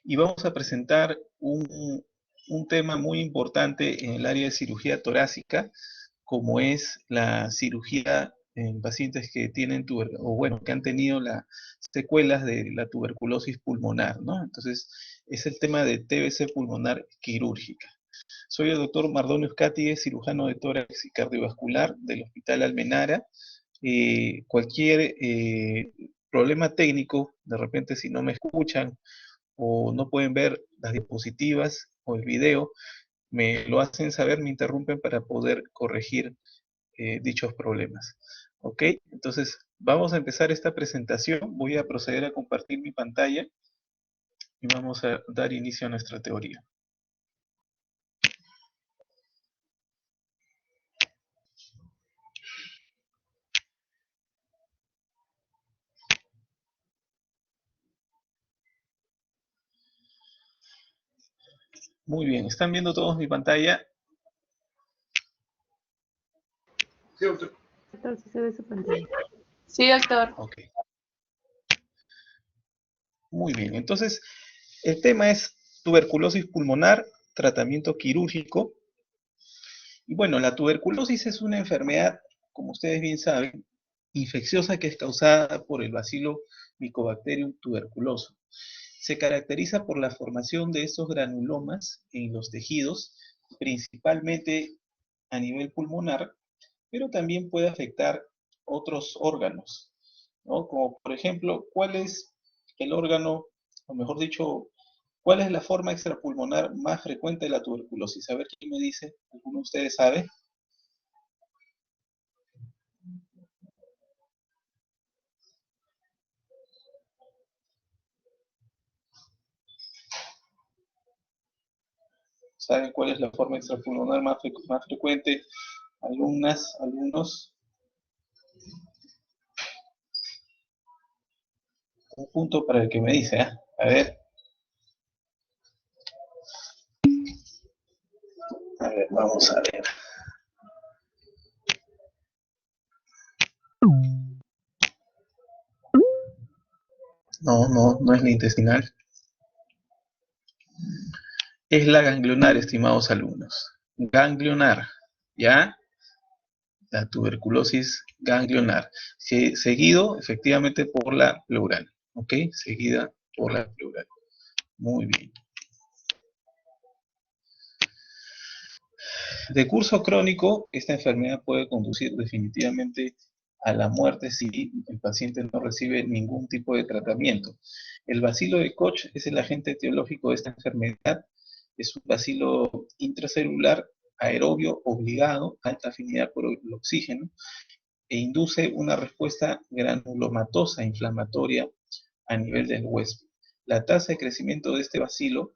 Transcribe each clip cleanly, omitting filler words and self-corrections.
y vamos a presentar un tema muy importante en el área de cirugía torácica, como es la cirugía en pacientes que tienen que han tenido las secuelas de la tuberculosis pulmonar, ¿no? Entonces, es el tema de TBC pulmonar quirúrgica. Soy el doctor Mardonio Euskadi, cirujano de tórax y cardiovascular del Hospital Almenara. Cualquier problema técnico, de repente si no me escuchan o no pueden ver las diapositivas o el video, me lo hacen saber, me interrumpen para poder corregir dichos problemas. ¿Ok? Entonces, vamos a empezar esta presentación. Voy a proceder a compartir mi pantalla y vamos a dar inicio a nuestra teoría. Muy bien, ¿están viendo todos mi pantalla? Sí, doctor. Doctor, sí se ve su pantalla. Sí, doctor. Ok. Muy bien, entonces el tema es tuberculosis pulmonar, tratamiento quirúrgico. Y bueno, la tuberculosis es una enfermedad, como ustedes bien saben, infecciosa que es causada por el bacilo Mycobacterium tuberculoso. Se caracteriza por la formación de estos granulomas en los tejidos, principalmente a nivel pulmonar, pero también puede afectar otros órganos, ¿no? Como por ejemplo, ¿cuál es el órgano, o mejor dicho, cuál es la forma extrapulmonar más frecuente de la tuberculosis? A ver quién me dice, ¿alguno de ustedes sabe? ¿Saben cuál es la forma extrapulmonar más frecuente? Alumnas, alumnos. Un punto para el que me dice, ¿eh? A ver, vamos a ver. No es la intestinal. Es la ganglionar, estimados alumnos. Ganglionar, ¿ya? La tuberculosis ganglionar. Seguido, efectivamente, por la pleural, ¿ok? Seguida por la pleural. Muy bien. De curso crónico, esta enfermedad puede conducir definitivamente a la muerte si el paciente no recibe ningún tipo de tratamiento. El bacilo de Koch es el agente etiológico de esta enfermedad. Es un bacilo intracelular aerobio obligado, alta afinidad por el oxígeno, e induce una respuesta granulomatosa inflamatoria a nivel del huésped. La tasa de crecimiento de este bacilo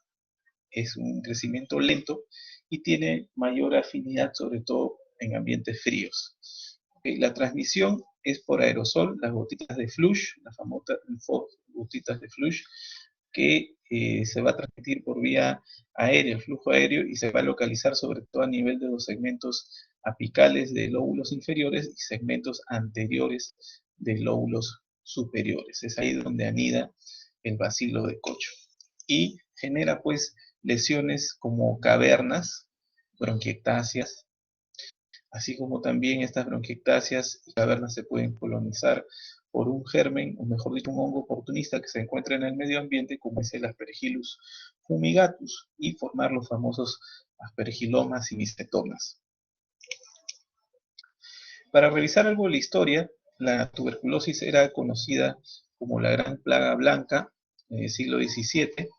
es un crecimiento lento y tiene mayor afinidad, sobre todo en ambientes fríos. La transmisión es por aerosol, las gotitas de flush, las famosas gotitas de flush, que se va a transmitir por vía aérea, el flujo aéreo, y se va a localizar sobre todo a nivel de los segmentos apicales de lóbulos inferiores y segmentos anteriores de lóbulos superiores. Es ahí donde anida el bacilo de Koch. Y genera pues lesiones como cavernas, bronquiectasias, así como también estas bronquiectasias y cavernas se pueden colonizar por un germen, o mejor dicho, un hongo oportunista que se encuentra en el medio ambiente, como es el Aspergillus fumigatus, y formar los famosos aspergilomas y micetomas. Para revisar algo de la historia, la tuberculosis era conocida como la gran plaga blanca en el siglo XVII,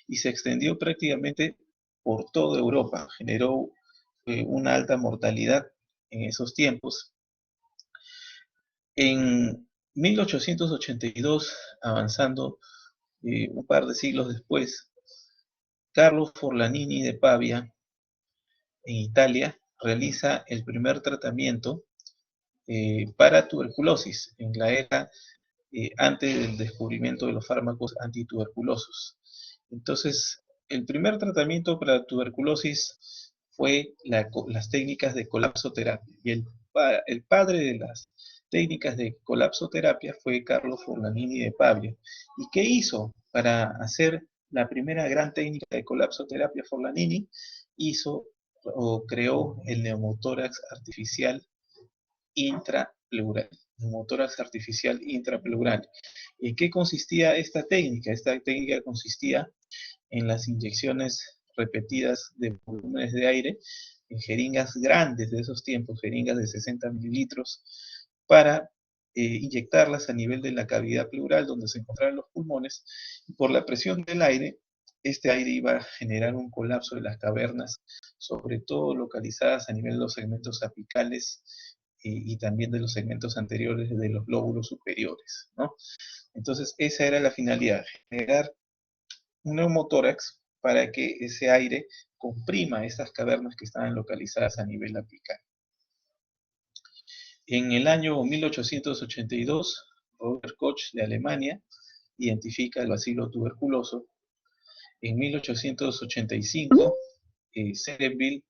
y se extendió prácticamente por toda Europa. Generó una alta mortalidad en esos tiempos. En 1882, avanzando un par de siglos después, Carlo Forlanini de Pavia, en Italia, realiza el primer tratamiento para tuberculosis en la era antes del descubrimiento de los fármacos antituberculosos. Entonces, el primer tratamiento para tuberculosis fue las técnicas de colapsoterapia. Y el padre de las técnicas de colapsoterapia fue Carlo Forlanini de Pavia. ¿Y qué hizo para hacer la primera gran técnica de colapsoterapia Forlanini hizo o creó el neumotórax artificial intrapleural. Neumotórax artificial intrapleural. ¿En qué consistía esta técnica? Esta técnica consistía en las inyecciones repetidas de volúmenes de aire en jeringas grandes de esos tiempos, jeringas de 60 mililitros, para inyectarlas a nivel de la cavidad pleural donde se encontraban los pulmones, y por la presión del aire, este aire iba a generar un colapso de las cavernas, sobre todo localizadas a nivel de los segmentos apicales y también de los segmentos anteriores de los lóbulos superiores, ¿no? Entonces, esa era la finalidad, generar un neumotórax para que ese aire comprima estas cavernas que estaban localizadas a nivel apical. En el año 1882, Robert Koch de Alemania identifica el bacilo tuberculoso. En 1885, Cerebral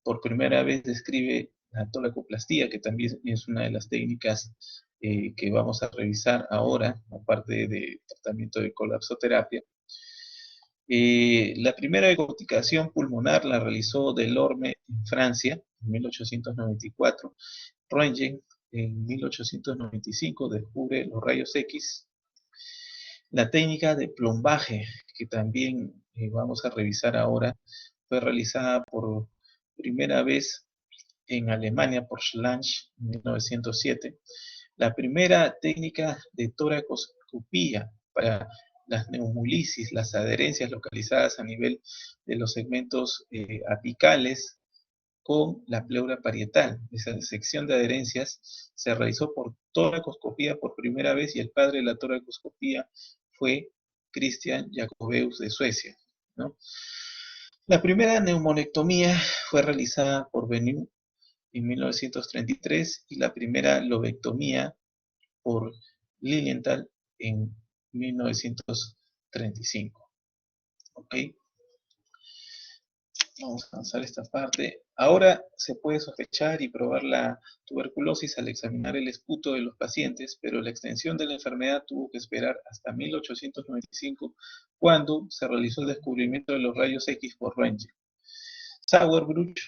por primera vez describe la toracoplastía, que también es una de las técnicas que vamos a revisar ahora, aparte de tratamiento de colapsoterapia. La primera decorticación pulmonar la realizó Delorme en Francia en 1894. Röntgen en 1895 descubre los rayos X. La técnica de plombaje, que también vamos a revisar ahora, fue realizada por primera vez en Alemania por Schlange en 1907. La primera técnica de toracoscopía para las neumulisis, las adherencias localizadas a nivel de los segmentos apicales con la pleura parietal. Esa sección de adherencias se realizó por toracoscopía por primera vez y el padre de la toracoscopía fue Christian Jacobaeus de Suecia, ¿no? La primera neumonectomía fue realizada por Benu en 1933 y la primera lobectomía por Lilienthal en 1935. ¿Ok? Vamos a avanzar esta parte. Ahora se puede sospechar y probar la tuberculosis al examinar el esputo de los pacientes, pero la extensión de la enfermedad tuvo que esperar hasta 1895, cuando se realizó el descubrimiento de los rayos X por Röntgen. Sauerbruch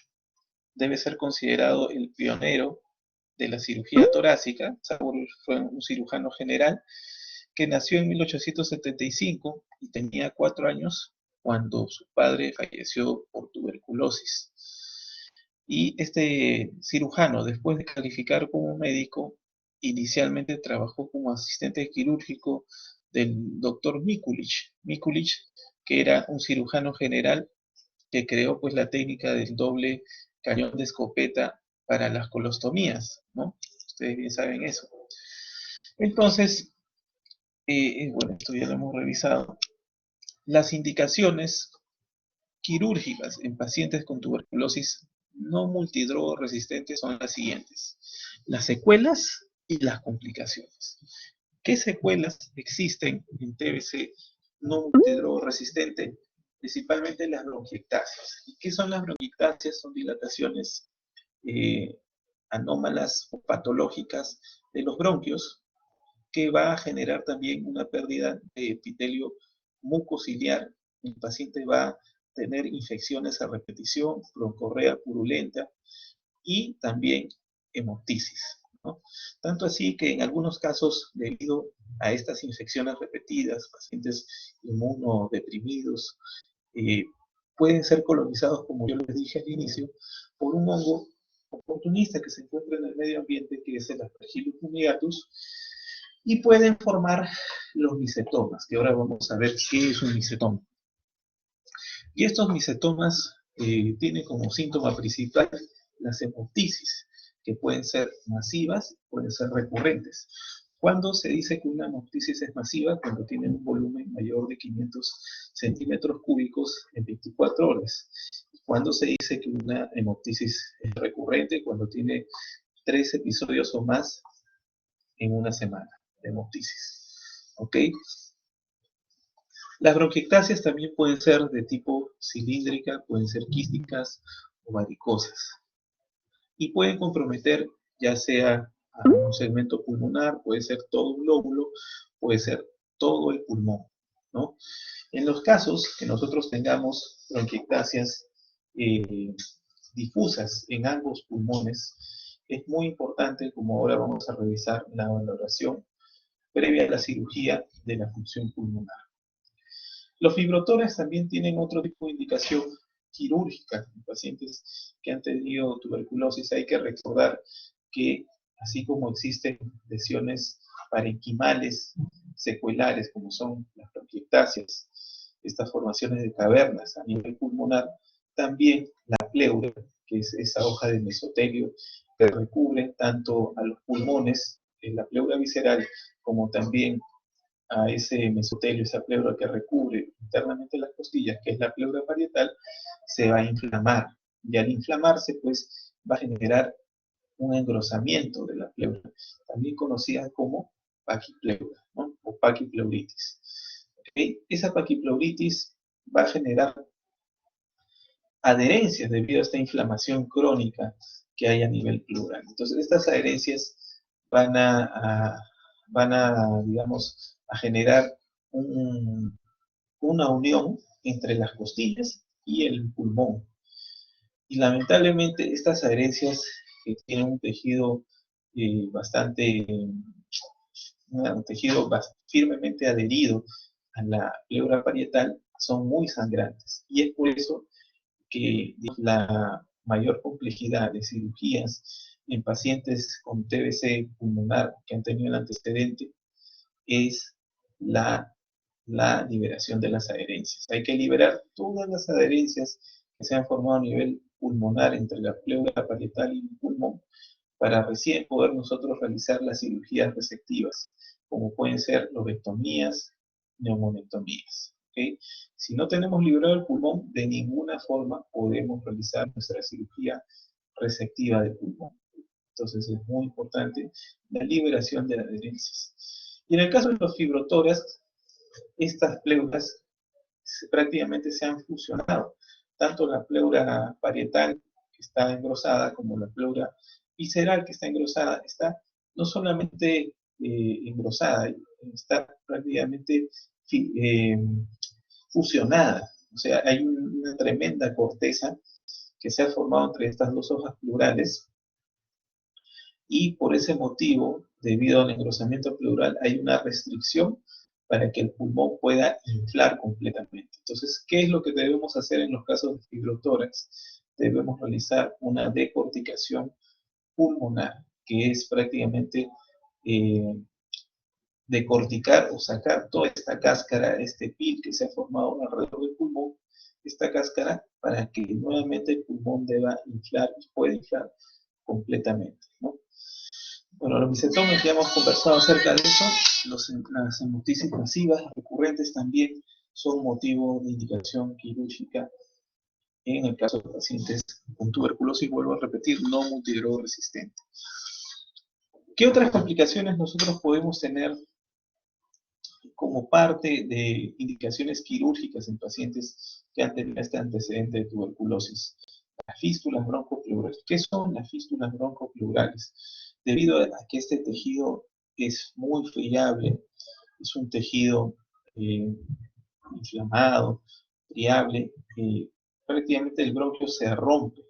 debe ser considerado el pionero de la cirugía torácica. Sauerbruch fue un cirujano general que nació en 1875 y tenía 4 años cuando su padre falleció por tuberculosis. Y este cirujano, después de calificar como médico, inicialmente trabajó como asistente quirúrgico del doctor Mikulich. Mikulich, que era un cirujano general que creó pues la técnica del doble cañón de escopeta para las colostomías, ¿no? Ustedes bien saben eso. Entonces, bueno, esto ya lo hemos revisado. Las indicaciones quirúrgicas en pacientes con tuberculosis no multidrogoresistentes son las siguientes: las secuelas y las complicaciones. ¿Qué secuelas existen en TBC no multidrogoresistente? Principalmente las bronquiectasias. ¿Y qué son las bronquiectasias? Son dilataciones anómalas o patológicas de los bronquios, que va a generar también una pérdida de epitelio mucociliar. El paciente va a tener infecciones a repetición, broncorrea purulenta y también hemoptisis, ¿no? Tanto así que en algunos casos, debido a estas infecciones repetidas, pacientes inmunodeprimidos pueden ser colonizados, como yo les dije al inicio, por un hongo oportunista que se encuentra en el medio ambiente, que es el Aspergillus fumigatus, y pueden formar los micetomas, que ahora vamos a ver qué es un micetoma. Y estos micetomas tienen como síntoma principal las hemoptisis, que pueden ser masivas, pueden ser recurrentes. ¿Cuándo se dice que una hemoptisis es masiva? Cuando tiene un volumen mayor de 500 centímetros cúbicos en 24 horas. ¿Cuándo se dice que una hemoptisis es recurrente? Cuando tiene 3 episodios o más en una semana de hemoptisis. ¿Ok? Las bronquiectasias también pueden ser de tipo cilíndrica, pueden ser quísticas o varicosas. Y pueden comprometer ya sea a un segmento pulmonar, puede ser todo un lóbulo, puede ser todo el pulmón, ¿no? En los casos que nosotros tengamos bronquiectasias difusas en ambos pulmones, es muy importante, como ahora vamos a revisar, la valoración previa a la cirugía de la función pulmonar. Los fibrotórax también tienen otro tipo de indicación quirúrgica en pacientes que han tenido tuberculosis. Hay que recordar que así como existen lesiones parenquimales secuelares, como son las bronquiectasias, estas formaciones de cavernas a nivel pulmonar, también la pleura, que es esa hoja de mesotelio que recubre tanto a los pulmones, en la pleura visceral, como también a ese mesotelio, esa pleura que recubre internamente las costillas, que es la pleura parietal, se va a inflamar. Y al inflamarse, pues, va a generar un engrosamiento de la pleura, también conocida como paquipleura, ¿no? O paquipleuritis. ¿Okay? Esa paquipleuritis va a generar adherencias debido a esta inflamación crónica que hay a nivel pleural. Entonces, estas adherencias van a digamos, a generar una unión entre las costillas y el pulmón. Y lamentablemente estas adherencias que tienen un tejido un tejido firmemente adherido a la pleura parietal, son muy sangrantes. Y es por eso que la mayor complejidad de cirugías en pacientes con TBC pulmonar que han tenido el antecedente es la liberación de las adherencias. Hay que liberar todas las adherencias que se han formado a nivel pulmonar entre la pleura parietal y el pulmón para recién poder nosotros realizar las cirugías resectivas, como pueden ser lobectomías, neumonectomías. ¿Okay? Si no tenemos liberado el pulmón, de ninguna forma podemos realizar nuestra cirugía resectiva del pulmón. Entonces es muy importante la liberación de las adherencias. Y en el caso de los fibrotórax, estas pleuras prácticamente se han fusionado. Tanto la pleura parietal, que está engrosada, como la pleura visceral, que está engrosada, está no solamente engrosada, está prácticamente fusionada. O sea, hay una tremenda corteza que se ha formado entre estas dos hojas pleurales, y por ese motivo, debido al engrosamiento pleural, hay una restricción para que el pulmón pueda inflar completamente. Entonces, ¿qué es lo que debemos hacer en los casos de fibrotórax? Debemos realizar una decorticación pulmonar, que es prácticamente decorticar o sacar toda esta cáscara, este pil que se ha formado alrededor del pulmón, esta cáscara, para que nuevamente el pulmón deba inflar y pueda inflar completamente, ¿no? Bueno, los misetomas ya hemos conversado acerca de eso. Las hemoptisis masivas recurrentes también son motivo de indicación quirúrgica en el caso de pacientes con tuberculosis, vuelvo a repetir, no multidrogoresistente. ¿Qué otras complicaciones nosotros podemos tener como parte de indicaciones quirúrgicas en pacientes que han tenido este antecedente de tuberculosis? Las fístulas broncopleurales. ¿Qué son las fístulas broncopleurales? Debido a que este tejido es muy friable, es un tejido inflamado, friable, prácticamente el bronquio se rompe.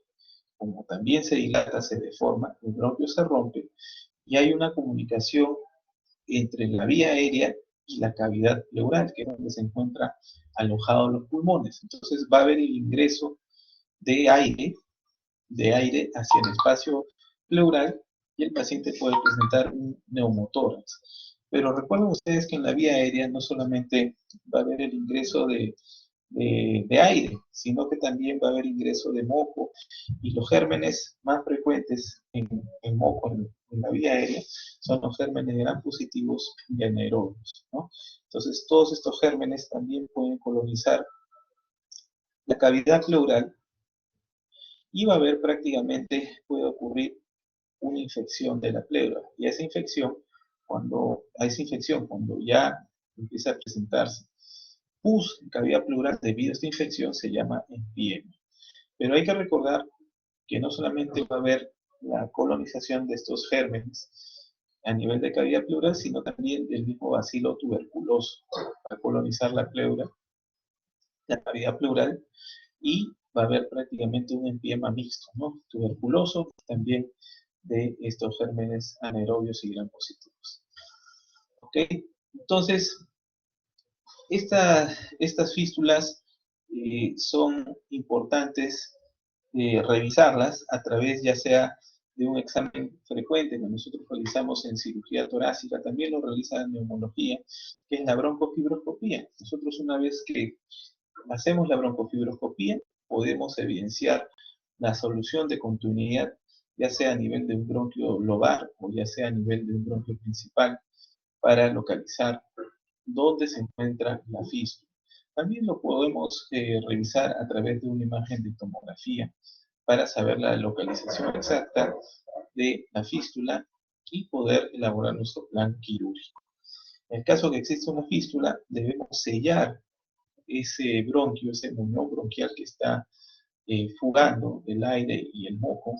Como también se dilata, se deforma, el bronquio se rompe y hay una comunicación entre la vía aérea y la cavidad pleural, que es donde se encuentra alojados los pulmones. Entonces va a haber el ingreso de aire hacia el espacio pleural y el paciente puede presentar un neumotórax. Pero recuerden ustedes que en la vía aérea no solamente va a haber el ingreso de aire, sino que también va a haber ingreso de moco, y los gérmenes más frecuentes en moco, en la vía aérea, son los gérmenes gram positivos y anaerobios, ¿no? Entonces, todos estos gérmenes también pueden colonizar la cavidad pleural y va a haber prácticamente, puede ocurrir una infección de la pleura. Y esa infección, cuando ya empieza a presentarse pus en cavidad pleural debido a esta infección, se llama empiema. Pero hay que recordar que no solamente va a haber la colonización de estos gérmenes a nivel de cavidad pleural, sino también del mismo bacilo tuberculoso va a colonizar la pleura la cavidad pleural, y va a haber prácticamente un empiema mixto, ¿no? Tuberculoso, también de estos gérmenes anaerobios y gram positivos. ¿Ok? Entonces, estas fístulas son importantes revisarlas a través ya sea de un examen frecuente que nosotros realizamos en cirugía torácica, también lo realiza en neumología, que es la broncofibroscopía. Nosotros una vez que hacemos la broncofibroscopía, podemos evidenciar la solución de continuidad, ya sea a nivel de un bronquio lobar o ya sea a nivel de un bronquio principal, para localizar dónde se encuentra la fístula. También lo podemos revisar a través de una imagen de tomografía para saber la localización exacta de la fístula y poder elaborar nuestro plan quirúrgico. En el caso que exista una fístula, debemos sellar ese bronquio, ese muñón bronquial que está fugando el aire y el moco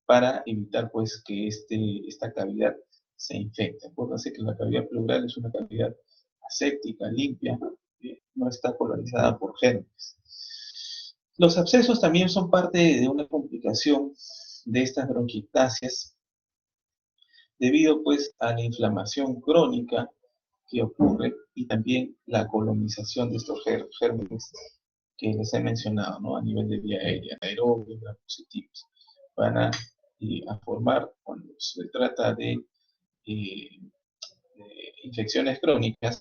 para evitar pues que esta cavidad se infecte. Acuérdense que la cavidad pleural es una cavidad aséptica, limpia, no está colonizada por gérmenes. Los abscesos también son parte de una complicación de estas bronquiectasias debido pues a la inflamación crónica que ocurre y también la colonización de estos gérmenes que les he mencionado, ¿no? A nivel de vía aérea, anaerobios, gram positivos. Van a formar, cuando se trata de infecciones crónicas,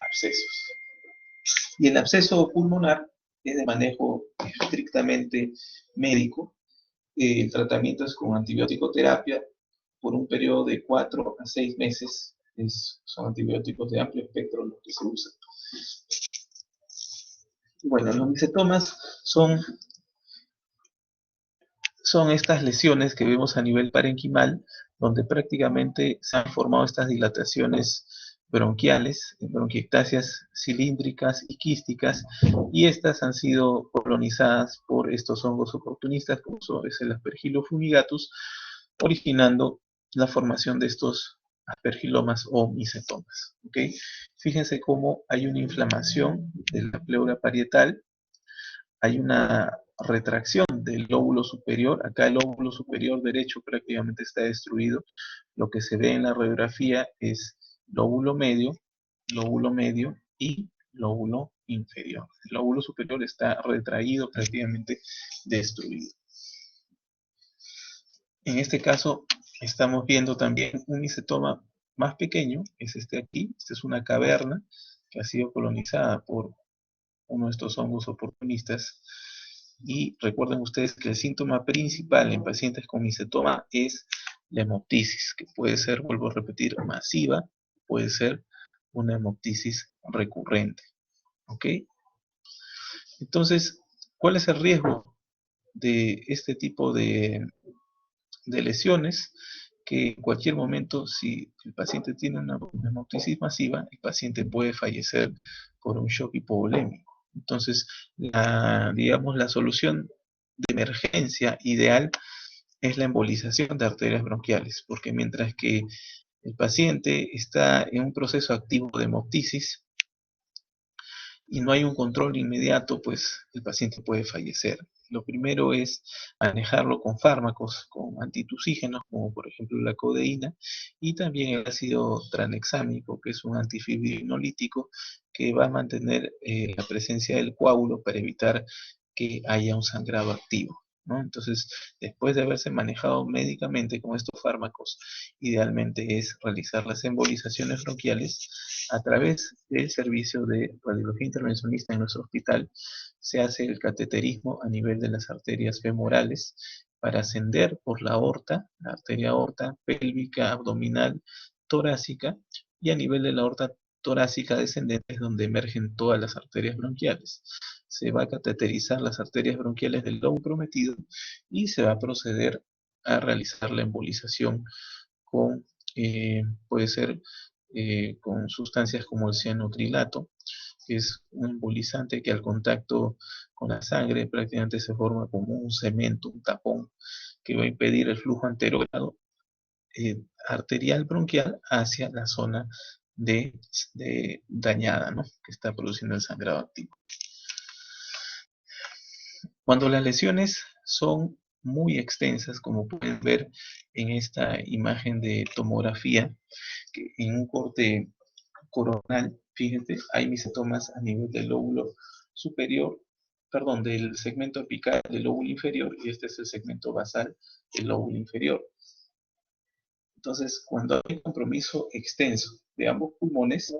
abscesos. Y el absceso pulmonar es de manejo estrictamente médico. El tratamiento es con antibiótico terapia por un periodo de 4 a 6 meses. Son antibióticos de amplio espectro los que se usan. Bueno, los micetomas son estas lesiones que vemos a nivel parenquimal, donde prácticamente se han formado estas dilataciones bronquiales, bronquiectasias cilíndricas y quísticas, y estas han sido colonizadas por estos hongos oportunistas, como es el Aspergillus fumigatus, originando la formación de estos aspergilomas o micetomas. ¿Okay? Fíjense cómo hay una inflamación de la pleura parietal, hay una retracción del lóbulo superior. Acá el lóbulo superior derecho prácticamente está destruido. Lo que se ve en la radiografía es lóbulo medio y lóbulo inferior. El lóbulo superior está retraído, prácticamente destruido. En este caso estamos viendo también un micetoma más pequeño, es este aquí. Esta es una caverna que ha sido colonizada por uno de estos hongos oportunistas. Y recuerden ustedes que el síntoma principal en pacientes con micetoma es la hemoptisis, que puede ser, vuelvo a repetir, masiva, puede ser una hemoptisis recurrente. ¿Ok? Entonces, ¿cuál es el riesgo de este tipo de lesiones? Que en cualquier momento, si el paciente tiene una hemoptisis masiva, el paciente puede fallecer por un shock hipovolémico. Entonces, digamos, la solución de emergencia ideal es la embolización de arterias bronquiales, porque mientras que el paciente está en un proceso activo de hemoptisis y no hay un control inmediato, pues el paciente puede fallecer. Lo primero es manejarlo con fármacos, con antitusígenos, como por ejemplo la codeína, y también el ácido tranexámico, que es un antifibrinolytíco que va a mantener la presencia del coágulo para evitar que haya un sangrado activo, ¿no? Entonces, después de haberse manejado médicamente con estos fármacos, idealmente es realizar las embolizaciones bronquiales a través del servicio de radiología intervencionista en nuestro hospital. Se hace el cateterismo a nivel de las arterias femorales para ascender por la aorta, la arteria aorta, pélvica, abdominal, torácica, y a nivel de la aorta torácica descendente es donde emergen todas las arterias bronquiales. Se va a cateterizar las arterias bronquiales del lobo prometido y se va a proceder a realizar la embolización con, puede ser con sustancias como el cianotrilato, que es un embolizante que al contacto con la sangre prácticamente se forma como un cemento, un tapón, que va a impedir el flujo anterogrado arterial bronquial hacia la zona de dañada, ¿no? Que está produciendo el sangrado activo. Cuando las lesiones son muy extensas, como pueden ver en esta imagen de tomografía, que en un corte coronal, fíjense, hay misetomas a nivel del lóbulo superior, perdón, del segmento apical del lóbulo inferior, y este es el segmento basal del lóbulo inferior. Entonces, cuando hay un compromiso extenso de ambos pulmones,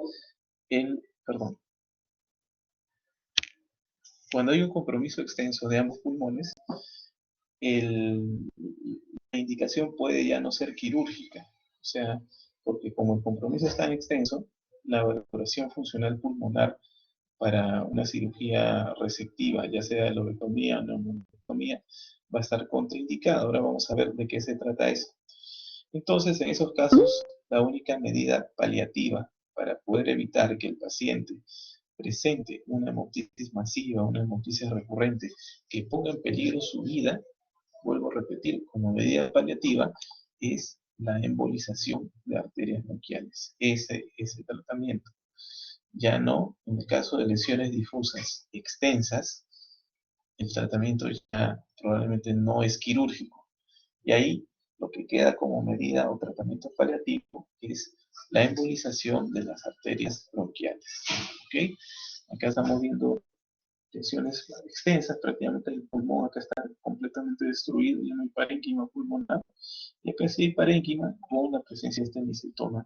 cuando hay un compromiso extenso de ambos pulmones, la indicación puede ya no ser quirúrgica. O sea, porque como el compromiso es tan extenso, la valoración funcional pulmonar para una cirugía resectiva, ya sea lobectomía o neumonectomía, va a estar contraindicada. Ahora vamos a ver de qué se trata eso. Entonces, en esos casos, la única medida paliativa para poder evitar que el paciente presente una hemoptisis masiva, una hemoptisis recurrente que ponga en peligro su vida, vuelvo a repetir, como medida paliativa, es la embolización de arterias bronquiales. Ese es el tratamiento. Ya no, en el caso de lesiones difusas extensas, el tratamiento ya probablemente no es quirúrgico. Y ahí lo que queda como medida o tratamiento paliativo es la embolización de las arterias bronquiales. ¿Ok? Acá estamos viendo lesiones extensas, prácticamente el pulmón acá está completamente destruido, ya no hay parénquima pulmonar. Y acá sí hay parénquima con la presencia de este misotoma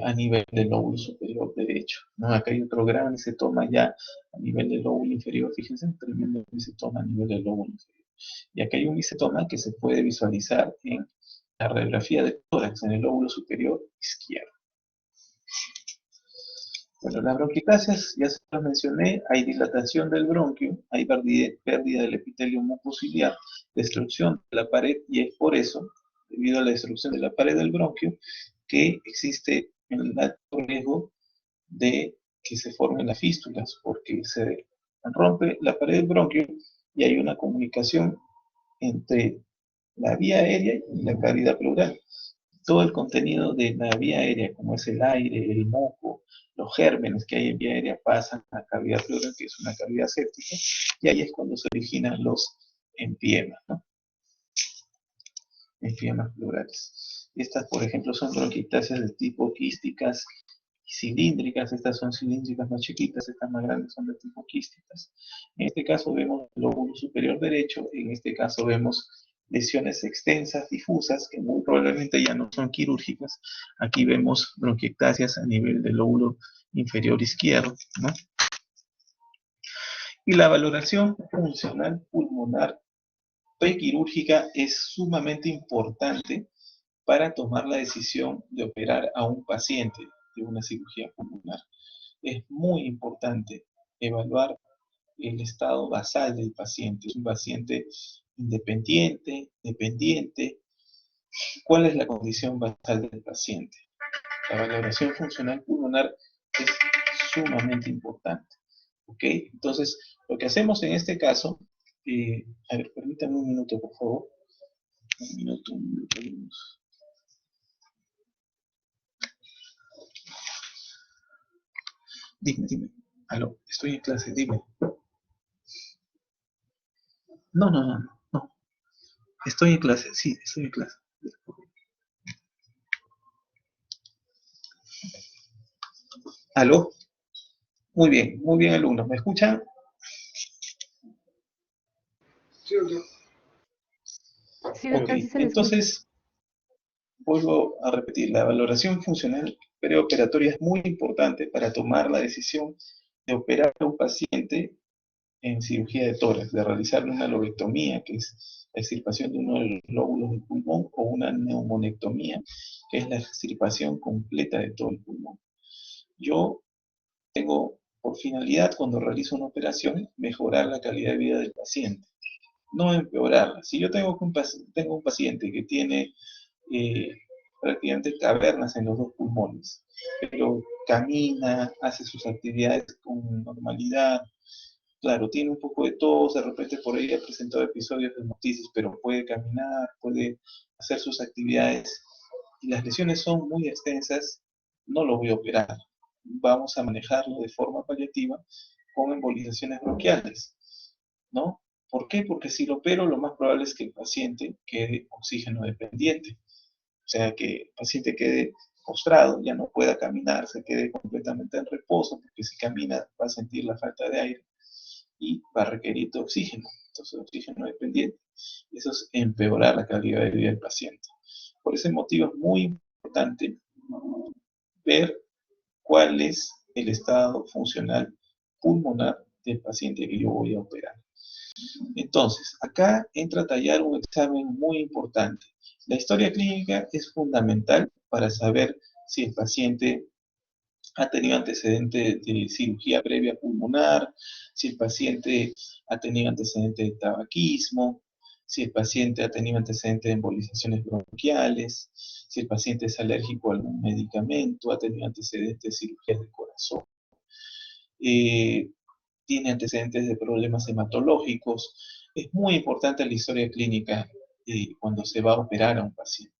a nivel del lóbulo superior derecho, ¿no? Acá hay otro gran misotoma ya a nivel del lóbulo inferior, fíjense, un tremendo misotoma a nivel del lóbulo inferior. Y acá hay un misotoma que se puede visualizar en la radiografía de tórax, en el lóbulo superior izquierdo. Bueno, las bronquiectasias, ya se las mencioné, hay dilatación del bronquio, hay pérdida del epitelio mucociliar, destrucción de la pared, y es por eso, debido a la destrucción de la pared del bronquio, que existe el alto riesgo de que se formen las fístulas, porque se rompe la pared del bronquio y hay una comunicación entre la vía aérea y la cavidad pleural. Todo el contenido de la vía aérea, como es el aire, el moco, los gérmenes que hay en vía aérea, pasan a la cavidad pleural, que es una cavidad séptica, y ahí es cuando se originan los enfiemas, ¿no? Enfiemas pleurales. Estas, por ejemplo, son bronquiectasias de tipo quísticas y cilíndricas. Estas son cilíndricas más chiquitas, estas más grandes son de tipo quísticas. En este caso vemos el lóbulo superior derecho, en este caso vemos lesiones extensas, difusas, que muy probablemente ya no son quirúrgicas. Aquí vemos bronquiectasias a nivel del lóbulo inferior izquierdo, ¿no? Y la valoración funcional pulmonar prequirúrgica es sumamente importante para tomar la decisión de operar a un paciente de una cirugía pulmonar. Es muy importante evaluar el estado basal del paciente. Es un paciente independiente, dependiente. ¿Cuál es la condición basal del paciente? La valoración funcional pulmonar es sumamente importante. ¿Ok? Entonces, lo que hacemos en este caso, a ver, permítanme un minuto, por favor. Un minuto, un minuto, un minuto. Dime. Aló, estoy en clase, dime. No. Estoy en clase, sí, estoy en clase. ¿Aló? Muy bien, alumnos. ¿Me escuchan? Sí, doctor. Sí, Ok, doctor, sí se le escucha. entonces, vuelvo a repetir, la valoración funcional preoperatoria es muy importante para tomar la decisión de operar a un paciente en cirugía de tórax, de realizarle una lobectomía, que es la extirpación de uno de los lóbulos del pulmón, o una neumonectomía, que es la extirpación completa de todo el pulmón. Yo tengo por finalidad, cuando realizo una operación, mejorar la calidad de vida del paciente, no empeorarla. Si yo tengo un paciente que tiene eh, prácticamente cavernas en los dos pulmones, pero camina, hace sus actividades con normalidad, claro, tiene un poco de tos, de repente por ahí ha presentado episodios de hemoptisis, pero puede caminar, puede hacer sus actividades, y las lesiones son muy extensas, no lo voy a operar. Vamos a manejarlo de forma paliativa con embolizaciones bronquiales. ¿no? ¿Por qué? Porque si lo opero, lo más probable es que el paciente quede oxígeno dependiente. O sea, que el paciente quede postrado, ya no pueda caminar, se quede completamente en reposo, porque si camina va a sentir la falta de aire y va a requerir de oxígeno. Entonces, oxígeno dependiente. Eso es empeorar la calidad de vida del paciente. Por ese motivo es muy importante ver cuál es el estado funcional pulmonar del paciente que yo voy a operar. Entonces, acá entra a tallar un examen muy importante. La historia clínica es fundamental para saber si el paciente ha tenido antecedentes de cirugía previa pulmonar, si el paciente ha tenido antecedentes de tabaquismo, si el paciente ha tenido antecedentes de embolizaciones bronquiales, si el paciente es alérgico a algún medicamento, ha tenido antecedentes de cirugías de corazón, eh, tiene antecedentes de problemas hematológicos. Es muy importante la historia clínica cuando se va a operar a un paciente.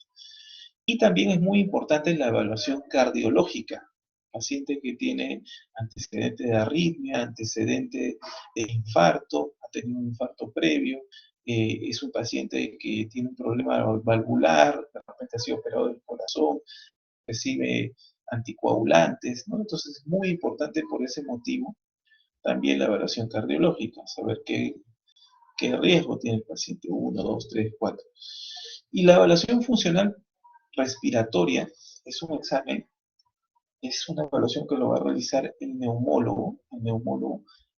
Y también es muy importante la evaluación cardiológica. Paciente que tiene antecedentes de arritmia, antecedentes de infarto, ha tenido un infarto previo, es un paciente que tiene un problema valvular, de repente ha sido operado del corazón, recibe anticoagulantes, ¿no? Entonces es muy importante por ese motivo también la evaluación cardiológica, saber qué riesgo tiene el paciente, 1, 2, 3, 4. Y la evaluación funcional respiratoria es un examen, es una evaluación que lo va a realizar el neumólogo,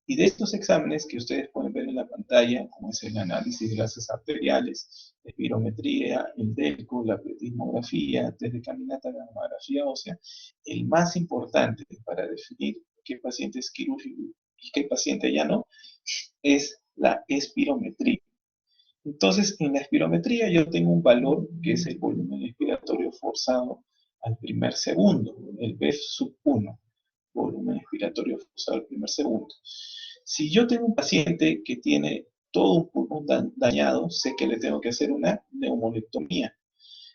y de estos exámenes que ustedes pueden ver en la pantalla, como es el análisis de gases arteriales, la espirometría, el DELCO, la pletismografía, test de caminata, la mamografía ósea, el más importante para definir qué paciente es quirúrgico y qué paciente ya no, es la espirometría. Entonces, en la espirometría yo tengo un valor que es el volumen expiratorio forzado al primer segundo, el BEF sub 1, volumen expiratorio forzado al primer segundo. Si yo tengo un paciente que tiene todo un pulmón dañado, sé que le tengo que hacer una neumonectomía.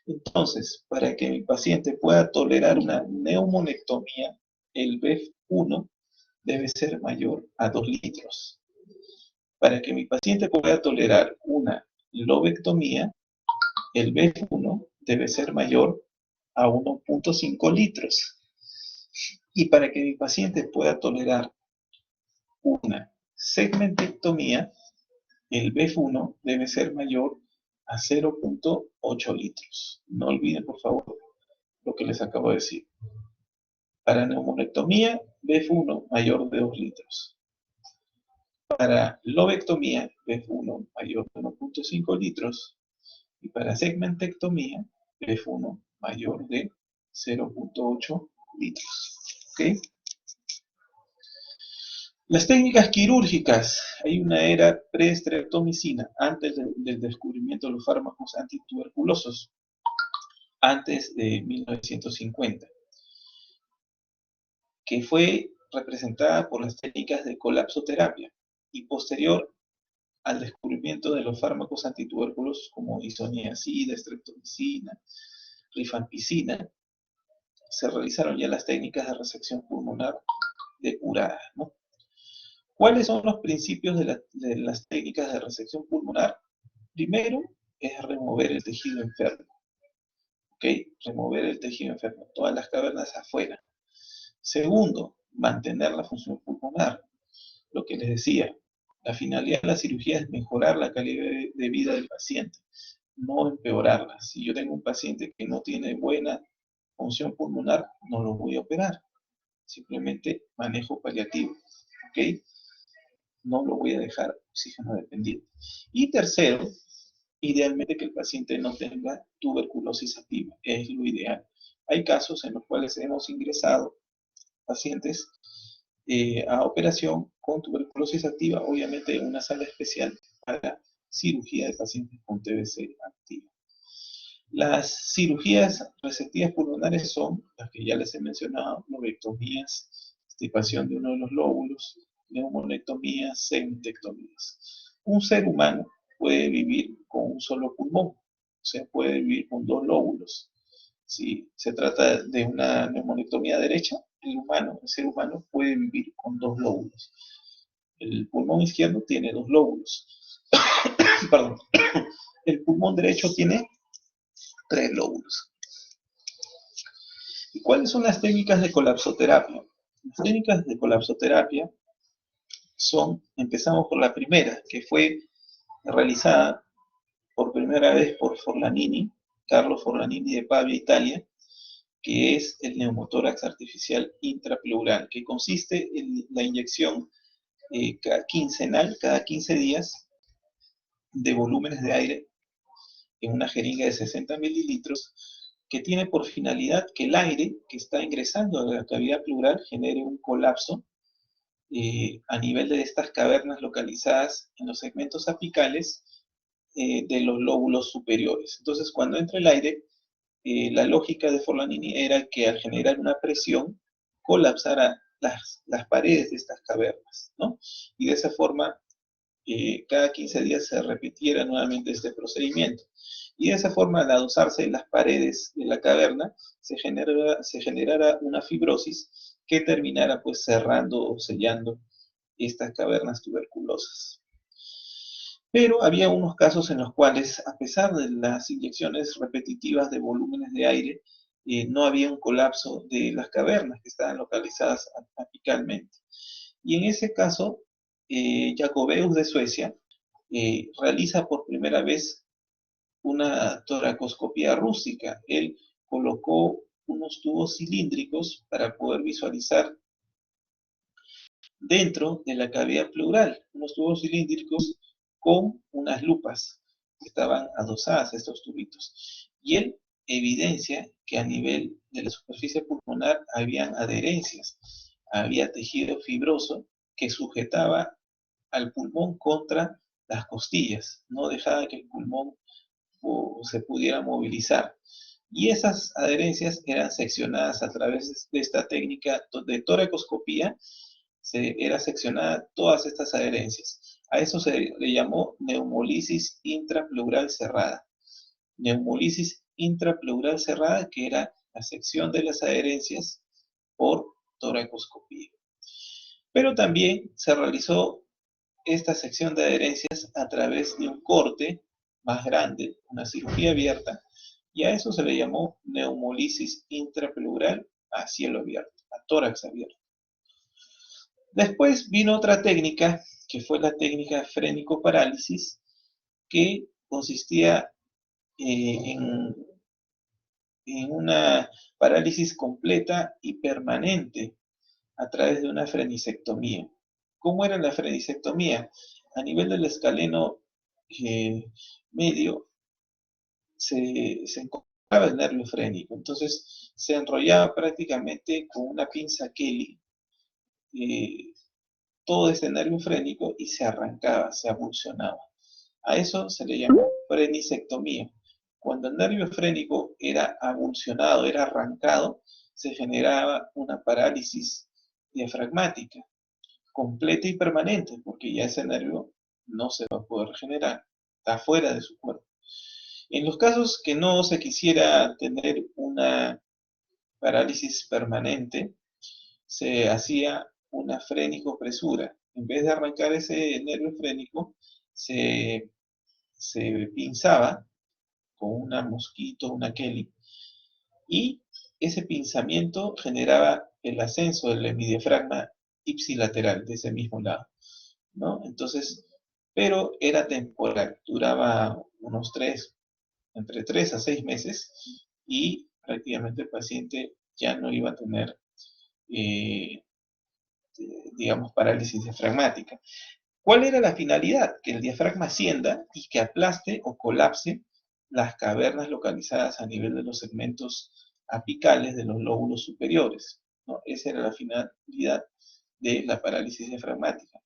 Entonces, para que mi paciente pueda tolerar una neumonectomía, el BEF1 debe ser mayor a 2 litros. Para que mi paciente pueda tolerar una lobectomía, el BEF1 debe ser mayor a 1.5 litros. Y para que mi paciente pueda tolerar una segmentectomía, el BEF1 debe ser mayor a 0.8 litros. No olviden, por favor, lo que les acabo de decir. Para neumonectomía, BEF1 mayor de 2 litros. Para lobectomía, BEF1 mayor de 1.5 litros. Y para segmentectomía, BEF1 mayor de 0.8 litros. ¿Ok? Las técnicas quirúrgicas. Hay una era pre-streptomicina, antes del descubrimiento de los fármacos antituberculosos, antes de 1950, que fue representada por las técnicas de colapsoterapia y posterior al descubrimiento de los fármacos antituberculosos como isoniazida, streptomicina, rifampicina, se realizaron ya las técnicas de resección pulmonar depurada, ¿no? ¿Cuáles son los principios de las técnicas de resección pulmonar? Primero es remover el tejido enfermo, ¿ok? Remover el tejido enfermo, todas las cavernas afuera. Segundo, mantener la función pulmonar. Lo que les decía, la finalidad de la cirugía es mejorar la calidad de vida del paciente, no empeorarla. Si yo tengo un paciente que no tiene buena función pulmonar, no lo voy a operar. Simplemente manejo paliativo, ¿ok? No lo voy a dejar oxígeno dependiente. Y tercero, idealmente que el paciente no tenga tuberculosis activa, es lo ideal. Hay casos en los cuales hemos ingresado pacientes a operación con tuberculosis activa, obviamente en una sala especial para cirugía de pacientes con TBC activa. Las cirugías resectivas pulmonares son las que ya les he mencionado: lobectomías, extirpación de uno de los lóbulos, neumonectomías, segmentectomías. Un ser humano puede vivir con un solo pulmón, o sea, puede vivir con 2 lóbulos. Si se trata de una neumonectomía derecha, el ser humano puede vivir con 2 lóbulos. El pulmón izquierdo tiene 2 lóbulos. Perdón. El pulmón derecho tiene 3 lóbulos. ¿Y cuáles son las técnicas de colapsoterapia? Las técnicas de colapsoterapia empezamos por la primera, que fue realizada por primera vez por Forlanini, Carlo Forlanini de Pavia, Italia, que es el neumotórax artificial intrapleural, que consiste en la inyección quincenal, cada 15 días, de volúmenes de aire en una jeringa de 60 mililitros, que tiene por finalidad que el aire que está ingresando a la cavidad pleural genere un colapso a nivel de estas cavernas localizadas en los segmentos apicales de los lóbulos superiores. Entonces, cuando entra el aire, la lógica de Forlanini era que al generar una presión, colapsara las paredes de estas cavernas, ¿no? Y de esa forma, cada 15 días se repitiera nuevamente este procedimiento. Y de esa forma, al adosarse las paredes de la caverna, se generara una fibrosis que terminara pues cerrando o sellando estas cavernas tuberculosas. Pero había unos casos en los cuales, a pesar de las inyecciones repetitivas de volúmenes de aire, no había un colapso de las cavernas que estaban localizadas apicalmente. Y en ese caso, Jacobeus de Suecia realiza por primera vez una toracoscopía rústica. Él colocó unos tubos cilíndricos para poder visualizar dentro de la cavidad pleural, unos tubos cilíndricos con unas lupas que estaban adosadas a estos tubitos. Y él evidencia que a nivel de la superficie pulmonar habían adherencias, había tejido fibroso que sujetaba al pulmón contra las costillas, no dejaba que el pulmón se pudiera movilizar. Y esas adherencias eran seccionadas a través de esta técnica de toracoscopía, era seccionada todas estas adherencias. A eso se le llamó neumolisis intrapleural cerrada. Neumolisis intrapleural cerrada, que era la sección de las adherencias por toracoscopía. Pero también se realizó esta sección de adherencias a través de un corte más grande, una cirugía abierta, y a eso se le llamó neumolisis intrapleural a cielo abierto, a tórax abierto. Después vino otra técnica, que fue la técnica frénico-parálisis, que consistía en una parálisis completa y permanente a través de una frenisectomía. ¿Cómo era la frenisectomía? A nivel del escaleno medio se encontraba el nervio frénico, entonces se enrollaba prácticamente con una pinza Kelly todo este nervio frénico y se arrancaba, se abulsionaba. A eso se le llamó frenisectomía. Cuando el nervio frénico era abulsionado, era arrancado, se generaba una parálisis diafragmática, completa y permanente, porque ya ese nervio no se va a poder regenerar, está fuera de su cuerpo. En los casos que no se quisiera tener una parálisis permanente, se hacía una frénico-presura. En vez de arrancar ese nervio frénico, se pinzaba con una mosquito, una Kelly, y ese pinzamiento generaba el ascenso del hemidiafragma ipsilateral de ese mismo lado, ¿no? Entonces, pero era temporal, duraba entre 3 a 6 meses, y prácticamente el paciente ya no iba a tener, digamos, parálisis diafragmática. ¿Cuál era la finalidad? Que el diafragma ascienda y que aplaste o colapse las cavernas localizadas a nivel de los segmentos apicales de los lóbulos superiores, ¿no? Esa era la finalidad de la parálisis diafragmática.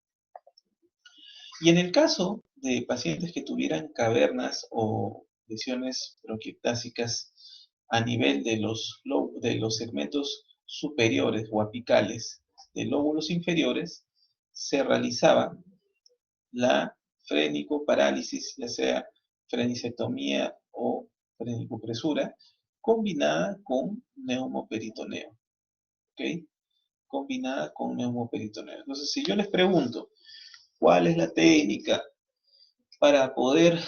Y en el caso de pacientes que tuvieran cavernas o lesiones bronquiectásicas a nivel de los segmentos superiores o apicales de lóbulos inferiores, se realizaba la frenicoparálisis, ya sea frenisectomía o frenicopresura, combinada con neumoperitoneo. ¿Ok? Combinada con neumoperitoneo. Entonces, si yo les pregunto, ¿Cuál es la técnica para poder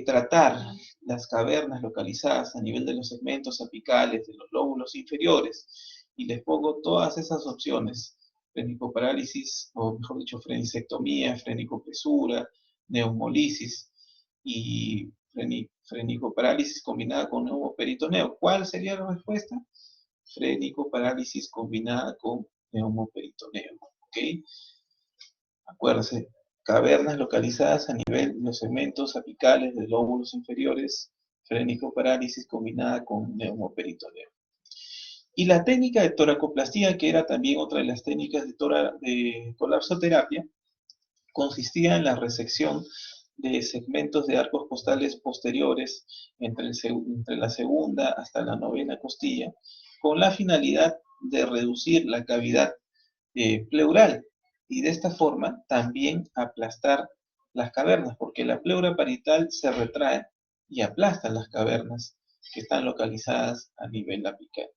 tratar las cavernas localizadas a nivel de los segmentos apicales de los lóbulos inferiores? Y les pongo todas esas opciones: frenicoparálisis, o mejor dicho, frenisectomía, frenicopresura, neumolisis y frenicoparálisis combinada con neumoperitoneo. ¿Cuál sería la respuesta? Frenicoparálisis combinada con neumoperitoneo. ¿Ok? Acuérdense, cavernas localizadas a nivel de los segmentos apicales de lóbulos inferiores, frenicoparálisis combinada con neumoperitoneo. Y la técnica de toracoplastía, que era también otra de las técnicas de colapsoterapia, consistía en la resección de segmentos de arcos costales posteriores entre la segunda hasta la novena costilla, con la finalidad de reducir la cavidad pleural y de esta forma también aplastar las cavernas, porque la pleura parietal se retrae y aplasta las cavernas que están localizadas a nivel apical.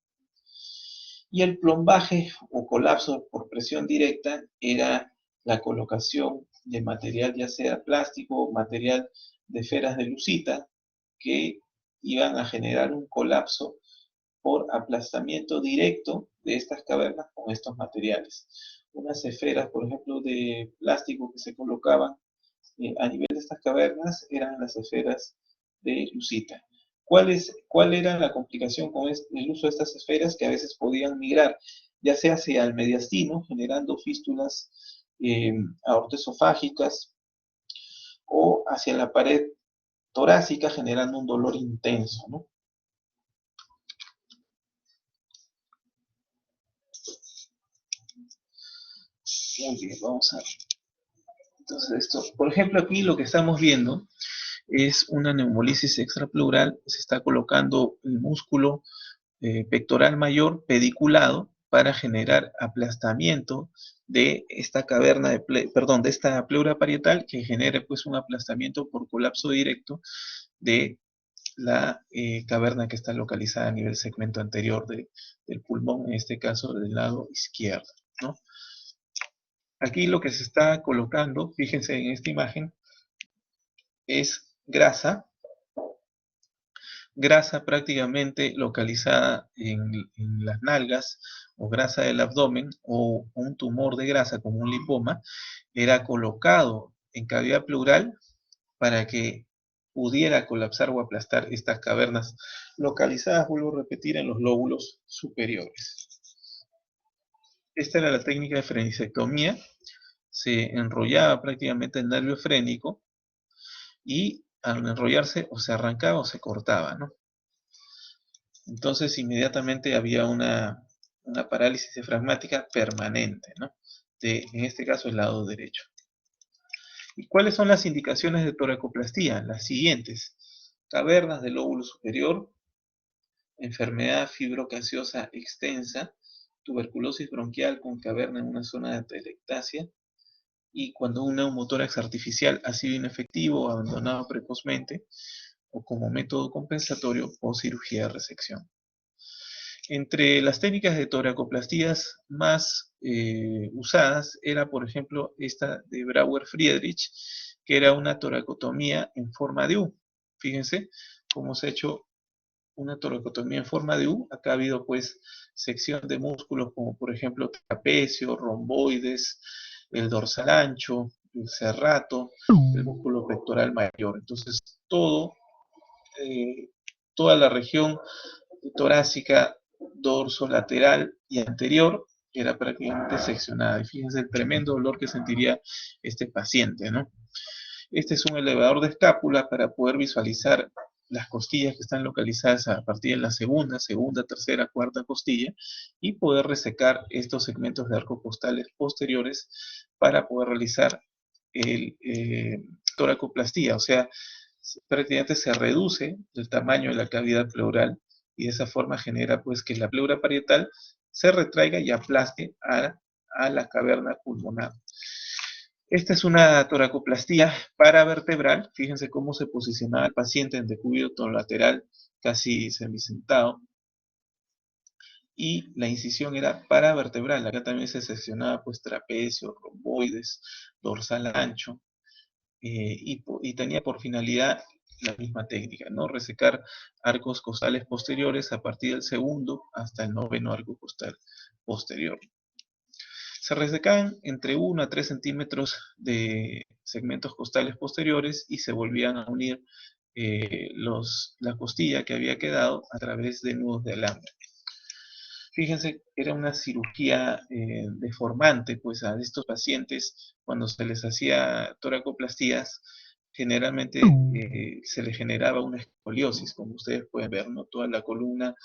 Y el plombaje o colapso por presión directa era la colocación de material, ya sea plástico o material de esferas de lucita, que iban a generar un colapso por aplastamiento directo de estas cavernas con estos materiales. Unas esferas, por ejemplo, de plástico que se colocaban a nivel de estas cavernas eran las esferas de lucita. ¿Cuál era la complicación con el uso de estas esferas? Que a veces podían migrar, ya sea hacia el mediastino, generando fístulas aortoesofágicas, o hacia la pared torácica, generando un dolor intenso, ¿no? Muy bien, vamos a ver. Entonces esto, por ejemplo, aquí lo que estamos viendo es una neumolisis extrapleural. Se está colocando el músculo pectoral mayor pediculado para generar aplastamiento de esta caverna de esta pleura parietal, que genere pues un aplastamiento por colapso directo de la caverna que está localizada a nivel segmento anterior del pulmón, en este caso del lado izquierdo, ¿no? Aquí lo que se está colocando, fíjense en esta imagen, es grasa prácticamente localizada en las nalgas, o grasa del abdomen, o un tumor de grasa como un lipoma, era colocado en cavidad pleural para que pudiera colapsar o aplastar estas cavernas localizadas, vuelvo a repetir, en los lóbulos superiores. Esta era la técnica de frenisectomía. Se enrollaba prácticamente el nervio frénico y al enrollarse o se arrancaba o se cortaba, ¿no? Entonces inmediatamente había una parálisis diafragmática permanente, ¿no? En este caso el lado derecho. ¿Y cuáles son las indicaciones de toracoplastía? Las siguientes: cavernas del lóbulo superior, enfermedad fibrocaseosa extensa, tuberculosis bronquial con caverna en una zona de atelectasia, y cuando un neumotórax artificial ha sido inefectivo o abandonado precozmente, o como método compensatorio o cirugía de resección. Entre las técnicas de toracoplastías más usadas era, por ejemplo, esta de Brauer-Friedrich, que era una toracotomía en forma de U. Fíjense cómo se ha hecho una toracotomía en forma de U. Acá ha habido pues sección de músculos como por ejemplo trapecio, romboides, el dorsal ancho, el serrato, el músculo pectoral mayor. Entonces toda la región torácica, dorso, lateral y anterior era prácticamente seccionada. Y fíjense el tremendo dolor que sentiría este paciente, ¿no? Este es un elevador de escápula para poder visualizar las costillas que están localizadas a partir de la segunda, tercera, cuarta costilla, y poder resecar estos segmentos de arcos costales posteriores para poder realizar el toracoplastía. O sea, prácticamente se reduce el tamaño de la cavidad pleural y de esa forma genera pues que la pleura parietal se retraiga y aplaste a la caverna pulmonar. Esta es una toracoplastía paravertebral. Fíjense cómo se posicionaba el paciente en decúbito lateral, casi semisentado. y la incisión era paravertebral. Acá también se seccionaba pues trapecio, romboides, dorsal ancho, y tenía por finalidad la misma técnica, ¿no? Resecar arcos costales posteriores a partir del segundo hasta el noveno arco costal posterior. Se resecaban entre 1 a 3 centímetros de segmentos costales posteriores y se volvían a unir la costilla que había quedado a través de nudos de alambre. Fíjense, era una cirugía deformante, pues a estos pacientes, cuando se les hacía toracoplastías, generalmente se les generaba una escoliosis, como ustedes pueden ver, ¿no? Toda la columna,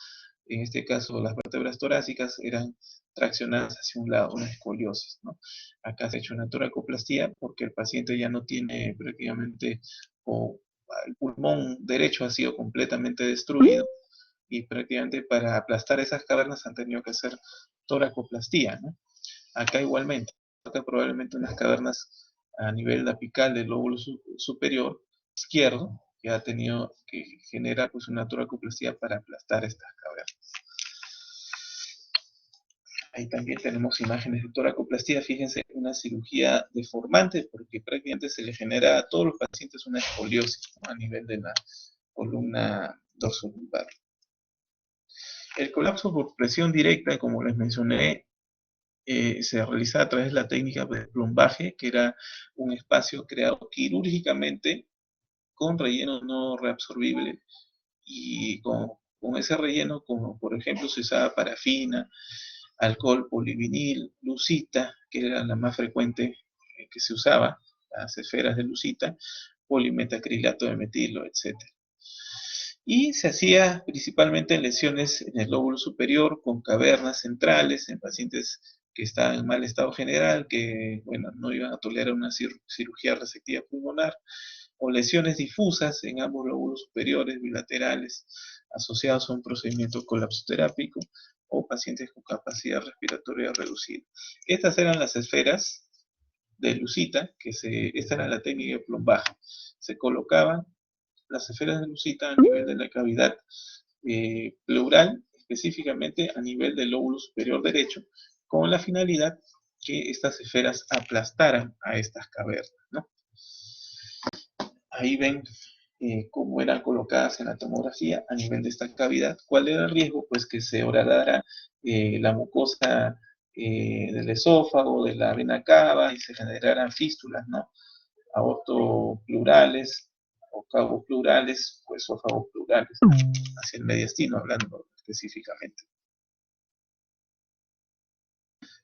en este caso las vértebras torácicas, eran traccionadas hacia un lado, una escoliosis, ¿no? Acá se ha hecho una toracoplastía porque el paciente ya no tiene prácticamente, o el pulmón derecho ha sido completamente destruido, y prácticamente para aplastar esas cavernas han tenido que hacer toracoplastía, ¿no? Acá igualmente, acá probablemente unas cavernas a nivel apical del lóbulo superior izquierdo, que ha tenido que generar pues una toracoplastía para aplastar estas cavernas. Ahí también tenemos imágenes de toracoplastía. Fíjense, una cirugía deformante porque prácticamente se le genera a todos los pacientes una escoliosis, ¿no? A nivel de la columna dorsolumbar. El colapso por presión directa, como les mencioné, se realizaba a través de la técnica de plombaje, que era un espacio creado quirúrgicamente con relleno no reabsorbible, y con ese relleno, como por ejemplo se usaba parafina, alcohol polivinil, lucita, que era la más frecuente que se usaba, las esferas de lucita, polimetacrilato de metilo, etc. Y se hacía principalmente en lesiones en el lóbulo superior, con cavernas centrales, en pacientes que estaban en mal estado general, que bueno, no iban a tolerar una cirugía resectiva pulmonar, o lesiones difusas en ambos lóbulos superiores, bilaterales, asociados a un procedimiento colapsoterápico, o pacientes con capacidad respiratoria reducida. Estas eran las esferas de lucita, esta era la técnica de plombaje. Se colocaban las esferas de lucita a nivel de la cavidad pleural, específicamente a nivel del lóbulo superior derecho, con la finalidad que estas esferas aplastaran a estas cavernas, ¿no? Ahí ven cómo eran colocadas en la tomografía a nivel de esta cavidad. ¿Cuál era el riesgo? Pues que se horadara la mucosa del esófago, de la vena cava, y se generaran fístulas, ¿no? Aortopleurales o cabopleurales o esófagos pleurales, hacia el mediastino, hablando específicamente.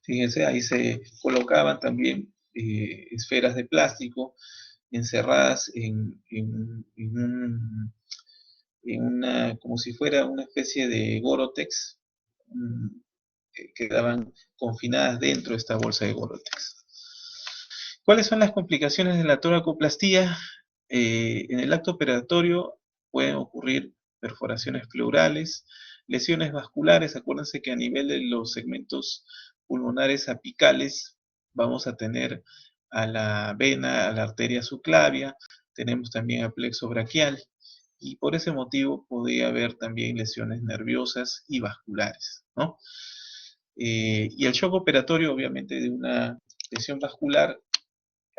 Fíjense, ahí se colocaban también esferas de plástico encerradas como si fuera una especie de Gorotex, quedaban confinadas dentro de esta bolsa de Gorotex. ¿Cuáles son las complicaciones de la toracoplastía? En el acto operatorio pueden ocurrir perforaciones pleurales, lesiones vasculares. Acuérdense que a nivel de los segmentos pulmonares apicales vamos a tener a la vena, a la arteria subclavia, tenemos también a plexo braquial, y por ese motivo podría haber también lesiones nerviosas y vasculares, ¿no? Y el shock operatorio, obviamente, de una lesión vascular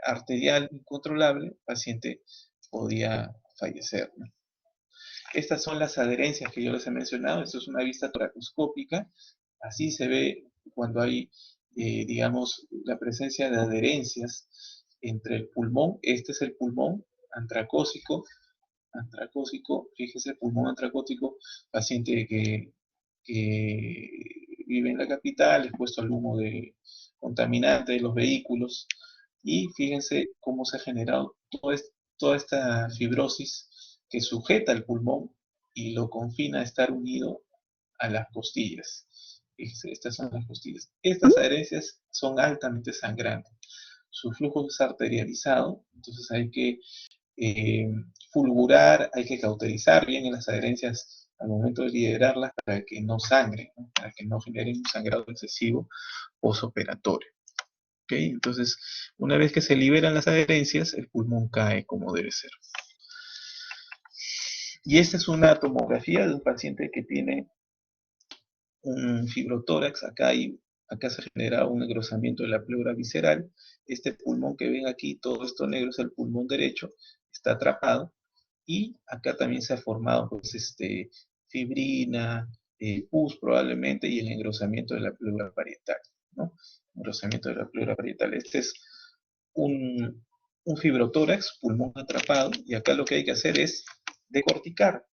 arterial incontrolable, el paciente podía fallecer, ¿no? Estas son las adherencias que yo les he mencionado. Esto es una vista toracoscópica. Así se ve cuando hay, digamos, la presencia de adherencias entre el pulmón. Este es el pulmón antracósico. Fíjese, pulmón antracótico, paciente que vive en la capital, expuesto al humo de contaminante de los vehículos. Y fíjense cómo se ha generado toda esta fibrosis que sujeta el pulmón y lo confina a estar unido a las costillas. Fíjense, estas son las costillas. Estas adherencias son altamente sangrantes. Su flujo es arterializado, entonces hay que fulgurar, hay que cauterizar bien en las adherencias al momento de liberarlas para que no sangren, ¿no? Para que no generen un sangrado excesivo posoperatorio. ¿Okay? Entonces, una vez que se liberan las adherencias, el pulmón cae como debe ser. Y esta es una tomografía de un paciente que tiene un fibrotórax, acá se genera un engrosamiento de la pleura visceral. Este pulmón que ven aquí, todo esto negro es el pulmón derecho, está atrapado, y acá también se ha formado pues, fibrina, pus probablemente, y el engrosamiento de la pleura parietal, ¿no? Engrosamiento de la pleura parietal. Este es un fibrotórax, pulmón atrapado, y acá lo que hay que hacer es decorticar,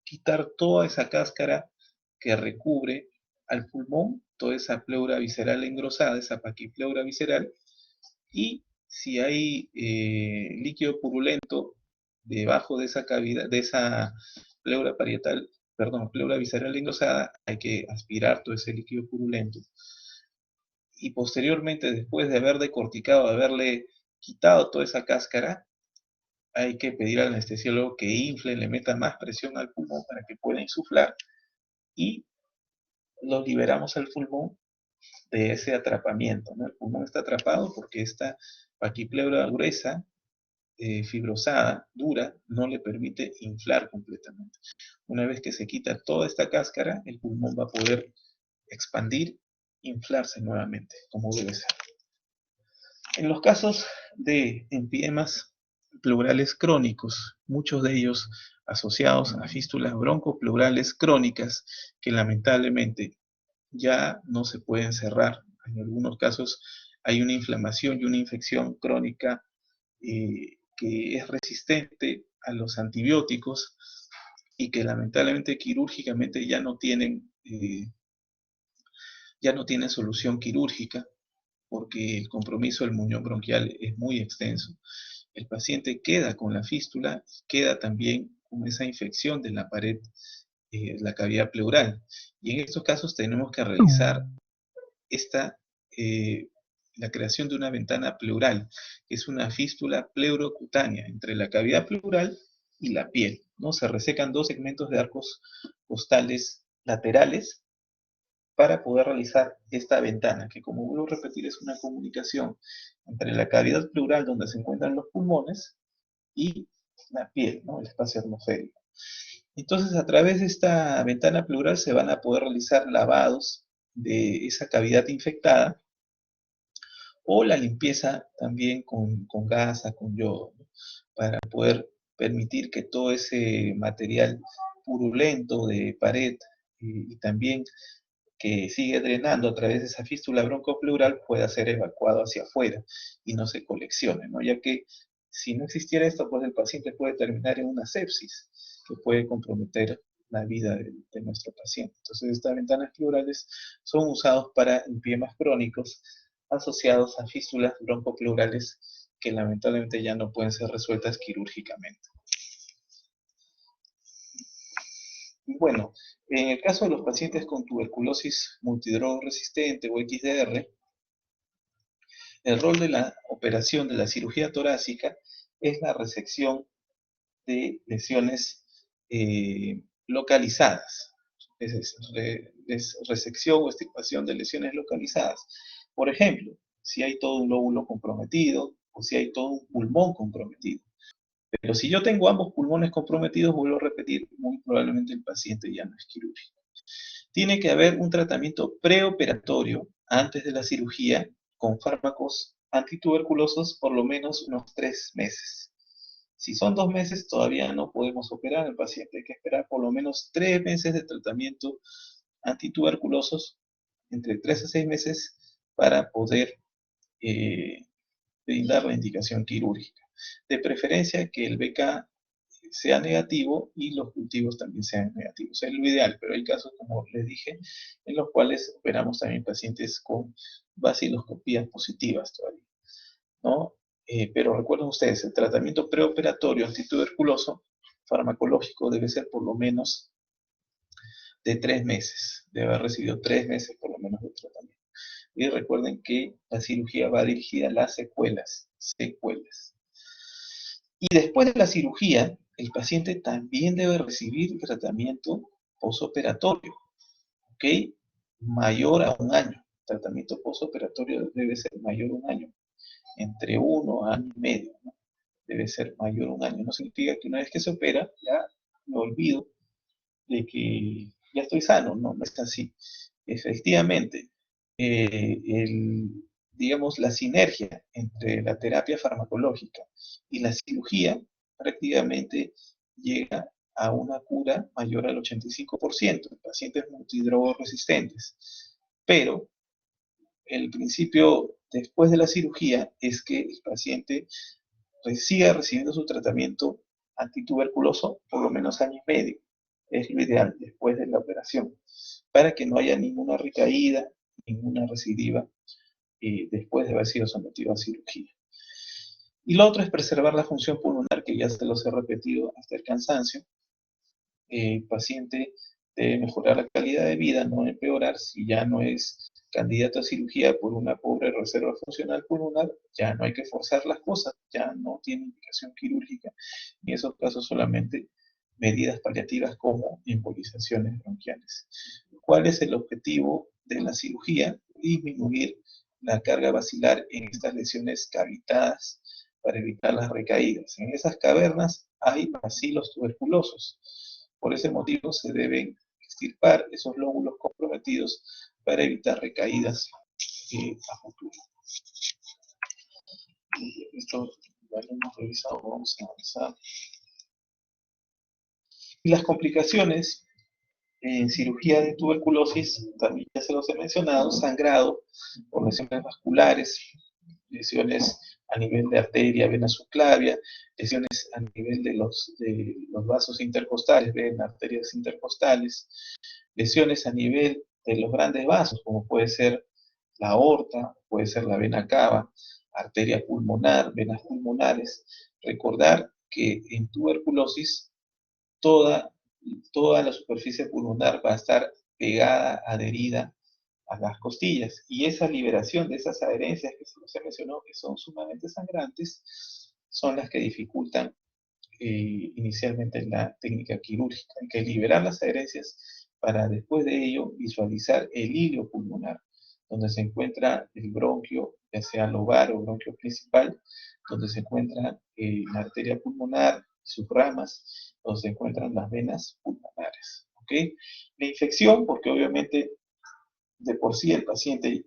quitar toda esa cáscara que recubre al pulmón, toda esa pleura visceral engrosada, esa paquipleura visceral, y si hay líquido purulento debajo de esa cavidad, de esa pleura parietal, perdón, pleura visceral engrosada, hay que aspirar todo ese líquido purulento. Y posteriormente, después de haber decorticado, de haberle quitado toda esa cáscara, hay que pedir al anestesiólogo que infle, le meta más presión al pulmón para que pueda insuflar, y lo liberamos al pulmón de ese atrapamiento, ¿no? El pulmón está atrapado porque esta paquipleura gruesa, fibrosada, dura, no le permite inflar completamente. Una vez que se quita toda esta cáscara, el pulmón va a poder expandir, inflarse nuevamente, como debe ser. En los casos de emfiemas pleurales crónicos, muchos de ellos asociados a fístulas broncopleurales crónicas, que lamentablemente ya no se pueden cerrar. En algunos casos hay una inflamación y una infección crónica que es resistente a los antibióticos, y que lamentablemente quirúrgicamente ya no tienen solución quirúrgica, porque el compromiso del muñón bronquial es muy extenso. El paciente queda con la fístula, queda también con esa infección de la pared, la cavidad pleural. Y en estos casos tenemos que realizar esta, la creación de una ventana pleural, que es una fístula pleurocutánea entre la cavidad pleural y la piel, ¿no? Se resecan dos segmentos de arcos costales laterales para poder realizar esta ventana, que, como vuelvo a repetir, es una comunicación entre la cavidad pleural donde se encuentran los pulmones y la piel, ¿no? El espacio atmosférico. Entonces, a través de esta ventana pleural se van a poder realizar lavados de esa cavidad infectada, o la limpieza también con gasa, con yodo, ¿no? Para poder permitir que todo ese material purulento de pared, y también que sigue drenando a través de esa fístula broncopleural, pueda ser evacuado hacia afuera y no se coleccione, ¿no? Ya que si no existiera esto, pues el paciente puede terminar en una sepsis que puede comprometer la vida de nuestro paciente. Entonces, estas ventanas pleurales son usadas para emfiemas crónicos asociados a fístulas broncopleurales que lamentablemente ya no pueden ser resueltas quirúrgicamente. Bueno, en el caso de los pacientes con tuberculosis multidrogoresistente o XDR, el rol de la operación de la cirugía torácica es la resección de lesiones localizadas. Es resección o extirpación de lesiones localizadas. Por ejemplo, si hay todo un lóbulo comprometido o si hay todo un pulmón comprometido. Pero si yo tengo ambos pulmones comprometidos, vuelvo a repetir, muy probablemente el paciente ya no es quirúrgico. Tiene que haber un tratamiento preoperatorio antes de la cirugía con fármacos antituberculosos por lo menos unos 3 meses. Si son 2 meses, todavía no podemos operar al paciente. Hay que esperar por lo menos 3 meses de tratamiento antituberculosos, entre 3 a 6 meses, para poder brindar la indicación quirúrgica. De preferencia que el BK sea negativo y los cultivos también sean negativos. Es lo ideal, pero hay casos, como les dije, en los cuales operamos también pacientes con vaciloscopías positivas todavía, ¿no? Pero recuerden ustedes, el tratamiento preoperatorio antituberculoso farmacológico debe ser por lo menos de 3 meses, debe haber recibido 3 meses por lo menos de tratamiento. Y recuerden que la cirugía va dirigida a las secuelas. Y después de la cirugía, el paciente también debe recibir tratamiento posoperatorio, ¿ok? Mayor a un año. El tratamiento posoperatorio debe ser mayor a un año, entre 1 a año y medio, ¿no? Debe ser mayor a un año. No significa que una vez que se opera, ya me olvido de que ya estoy sano. No, no es así. Efectivamente, digamos, la sinergia entre la terapia farmacológica y la cirugía prácticamente llega a una cura mayor al 85% en pacientes multidrogoresistentes. Pero el principio después de la cirugía es que el paciente siga recibiendo su tratamiento antituberculoso por lo menos año y medio. Es lo ideal después de la operación, para que no haya ninguna recaída, ninguna recidiva después de haber sido sometido a cirugía. Y lo otro es preservar la función pulmonar, que ya se los he repetido hasta el cansancio. El paciente debe mejorar la calidad de vida, no empeorar. Si ya no es candidato a cirugía por una pobre reserva funcional pulmonar, ya no hay que forzar las cosas, ya no tiene indicación quirúrgica. En esos casos solamente medidas paliativas como embolizaciones bronquiales. ¿Cuál es el objetivo de la cirugía? Disminuir la carga basilar en estas lesiones cavitadas para evitar las recaídas. En esas cavernas hay bacilos tuberculosos. Por ese motivo se deben extirpar esos lóbulos comprometidos para evitar recaídas a futuro. Esto ya lo hemos revisado, vamos a avanzar. Y las complicaciones en cirugía de tuberculosis, también ya se los he mencionado: sangrado por lesiones vasculares, lesiones a nivel de arteria, vena subclavia, lesiones a nivel de los vasos intercostales, arterias intercostales, lesiones a nivel de los grandes vasos, como puede ser la aorta, puede ser la vena cava, arteria pulmonar, venas pulmonares. Recordar que en tuberculosis toda la superficie pulmonar va a estar pegada, adherida a las costillas, y esa liberación de esas adherencias que se mencionó, que son sumamente sangrantes, son las que dificultan inicialmente la técnica quirúrgica. Hay que liberar las adherencias para después de ello visualizar el hilio pulmonar, donde se encuentra el bronquio, ya sea lobar o bronquio principal, donde se encuentra la arteria pulmonar y sus ramas, donde se encuentran las venas pulmonares. ¿Okay? La infección, porque obviamente de por sí el paciente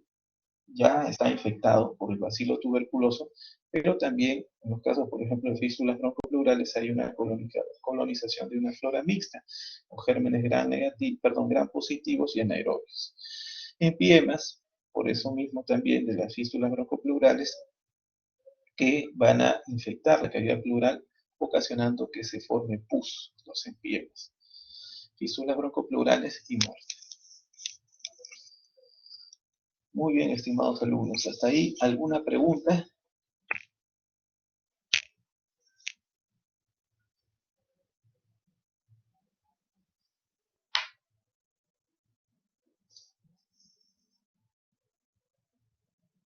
ya está infectado por el bacilo tuberculoso, pero también en los casos, por ejemplo, de fístulas broncopleurales hay una colonización de una flora mixta, con gérmenes gram positivos y anaerobios. Empiemas, por eso mismo también, de las fístulas broncopleurales, que van a infectar la cavidad pleural, ocasionando que se forme pus, los empiemas. Fístulas broncopleurales y muerte. Muy bien, estimados alumnos. ¿Hasta ahí alguna pregunta?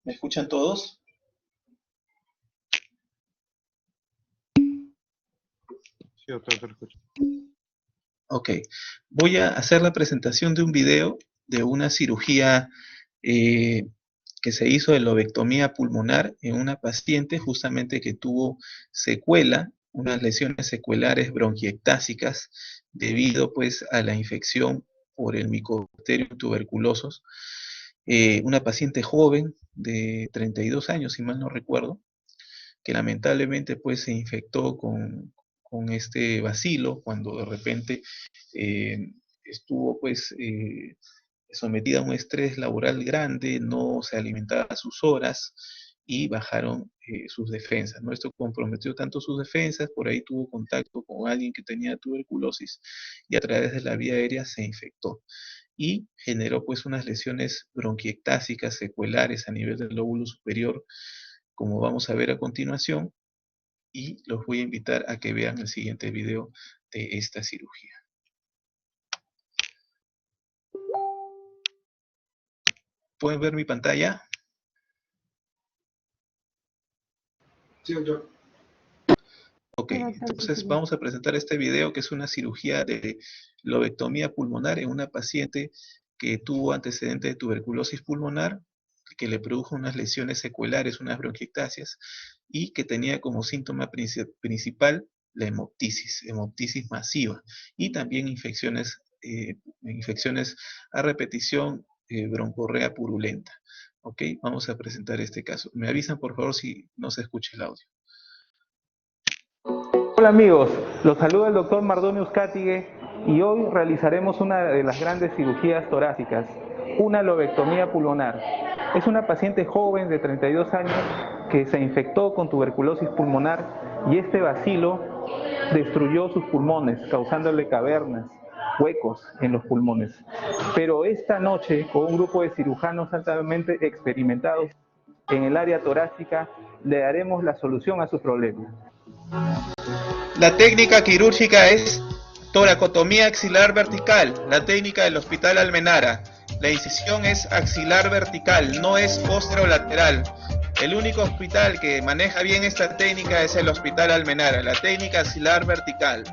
¿Me escuchan todos? Sí, doctor, te escucho. Ok. Voy a hacer la presentación de un video de una cirugía que se hizo de lobectomía pulmonar en una paciente justamente que tuvo secuela, unas lesiones secuelares bronquiectásicas debido pues a la infección por el Mycobacterium tuberculosis. Una paciente joven de 32 años, si mal no recuerdo, que lamentablemente pues se infectó con este bacilo cuando de repente estuvo pues sometida a un estrés laboral grande, no se alimentaba a sus horas y bajaron sus defensas, ¿no? Esto comprometió tanto sus defensas, por ahí tuvo contacto con alguien que tenía tuberculosis y a través de la vía aérea se infectó y generó pues unas lesiones bronquiectásicas secuelares a nivel del lóbulo superior, como vamos a ver a continuación, y los voy a invitar a que vean el siguiente video de esta cirugía. ¿Pueden ver mi pantalla? Sí, doctor. Ok, entonces vamos a presentar este video, que es una cirugía de lobectomía pulmonar en una paciente que tuvo antecedente de tuberculosis pulmonar, que le produjo unas lesiones secuelares, unas bronquiectasias, y que tenía como síntoma principal la hemoptisis masiva, y también infecciones infecciones a repetición, broncorrea purulenta. Ok, vamos a presentar este caso. Me avisan por favor si no se escucha el audio. Hola amigos, los saluda el doctor Mardonio Uzcategui y hoy realizaremos una de las grandes cirugías torácicas, una lobectomía pulmonar. Es una paciente joven de 32 años que se infectó con tuberculosis pulmonar y este bacilo destruyó sus pulmones, causándole cavernas, huecos en los pulmones. Pero esta noche, con un grupo de cirujanos altamente experimentados en el área torácica, le daremos la solución a su problema. La técnica quirúrgica es toracotomía axilar vertical, la técnica del Hospital Almenara. La incisión es axilar vertical, no es posterolateral. El único hospital que maneja bien esta técnica es el Hospital Almenara, la técnica axilar vertical.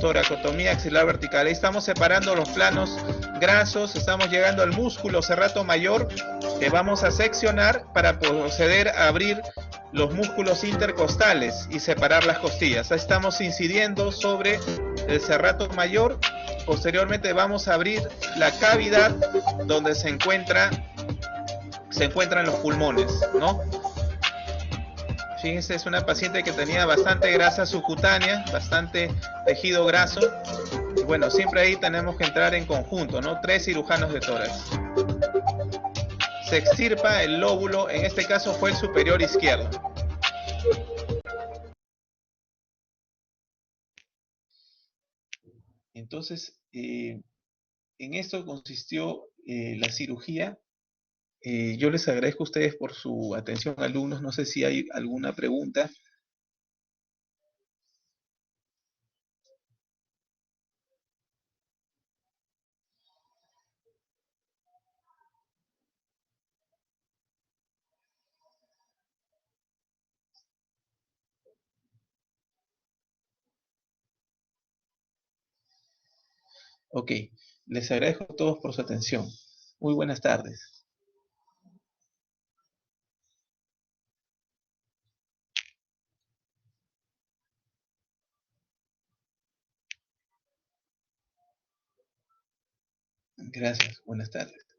Toracotomía axilar vertical. Ahí estamos separando los planos grasos, estamos llegando al músculo serrato mayor que vamos a seccionar para proceder a abrir los músculos intercostales y separar las costillas. Ahí estamos incidiendo sobre el serrato mayor. Posteriormente vamos a abrir la cavidad donde se encuentran los pulmones, ¿no? Fíjense, es una paciente que tenía bastante grasa subcutánea, bastante tejido graso. Y bueno, siempre ahí tenemos que entrar en conjunto, ¿no? 3 cirujanos de tórax. Se extirpa el lóbulo, en este caso fue el superior izquierdo. Entonces, en esto consistió la cirugía. Yo les agradezco a ustedes por su atención, alumnos. No sé si hay alguna pregunta. Ok, les agradezco a todos por su atención. Muy buenas tardes. Gracias, buenas tardes.